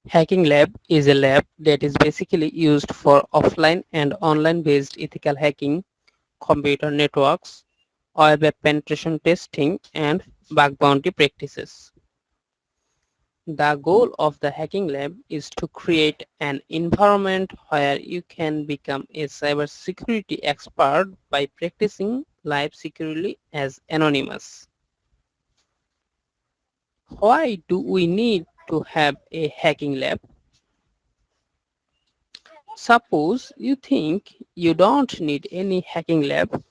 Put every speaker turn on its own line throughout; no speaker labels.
Hacking lab is a lab that is basically used for offline and online based ethical hacking, computer networks, web penetration testing, and bug bounty practices. The goal of the hacking lab is to create an environment where you can become a cybersecurity expert by practicing live securely as anonymous. Why do we need to have a hacking lab? Suppose you think you don't need any hacking lab,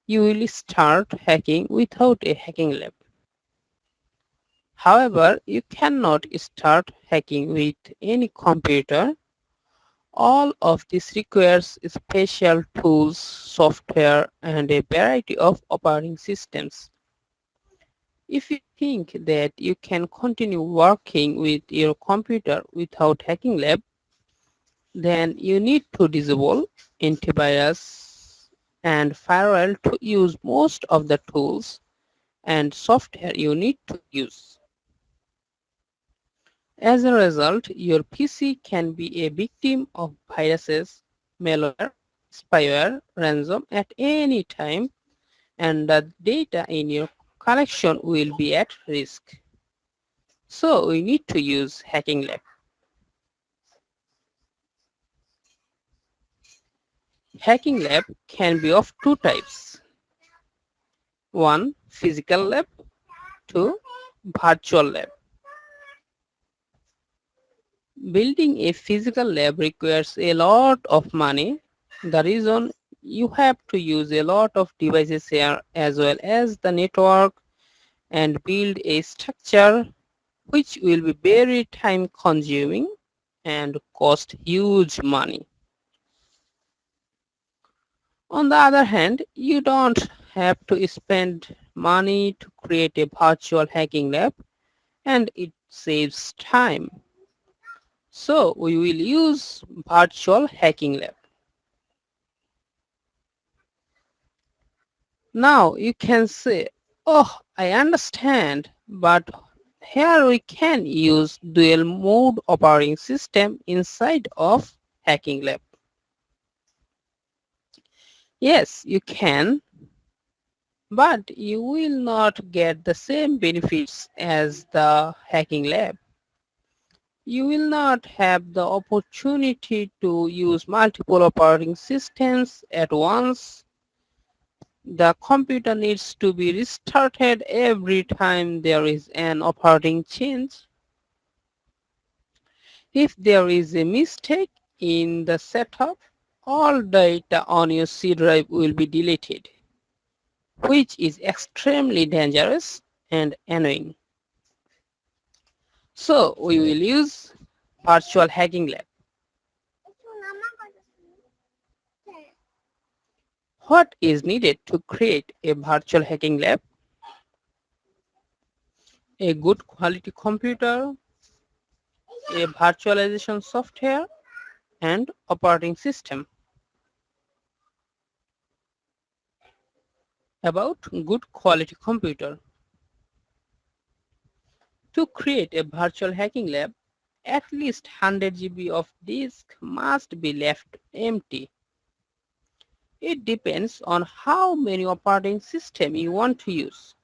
you will start hacking without a hacking lab. However, you cannot start hacking with any computer. All of this requires special tools, software, and a variety of operating systems. If you think that you can continue working with your computer without hacking lab, then you need to disable antivirus and firewall to use most of the tools and software you need to use. As a result, your PC can be a victim of viruses, malware, spyware, ransom at any time, and the data in your collection will be at risk. So we need to use Hacking Lab. Hacking Lab can be of two types. One, physical lab. Two, virtual lab. Building a physical lab requires a lot of money. The reason you have to use a lot of devices here as well as the network and build a structure which will be very time consuming and cost huge money. On the other hand, you don't have to spend money to create a virtual hacking lab and it saves time. So we will use virtual hacking lab. Now you can say, oh, I understand, but here we can use dual mode operating system inside of hacking lab. Yes, you can, but you will not get the same benefits as the hacking lab. You will not have the opportunity to use multiple operating systems at once. The computer needs to be restarted every time there is an operating change. If there is a mistake in the setup, all data on your C drive will be deleted, which is extremely dangerous and annoying. So we will use virtual hacking lab. What is needed to create a virtual hacking lab? A good quality computer, a virtualization software, and operating system. About good quality computer. To create a virtual hacking lab, at least 100 GB of disk must be left empty. It depends on how many operating system you want to use.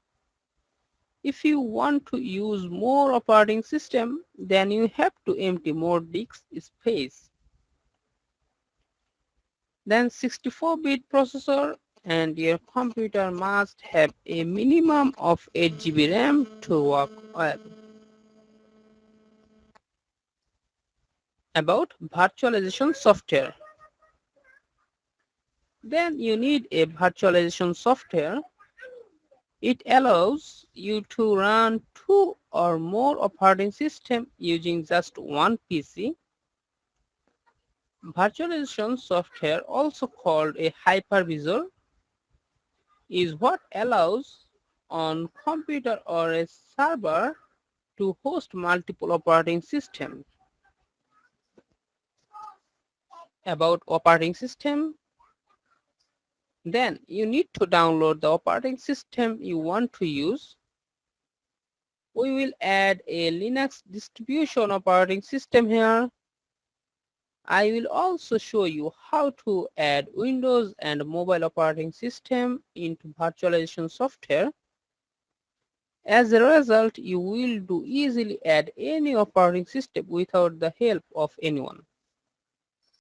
If you want to use more operating system, then you have to empty more disk space. Then 64-bit processor and your computer must have a minimum of 8 GB RAM to work well. About virtualization software. Then you need a virtualization software. It allows you to run two or more operating systems using just one PC. Virtualization software, also called a hypervisor, is what allows on computer or a server to host multiple operating systems. About operating system, then you need to download the operating system you want to use. We will add a Linux distribution operating system here. I will also show you how to add Windows and mobile operating system into virtualization software. As a result, you will do easily add any operating system without the help of anyone.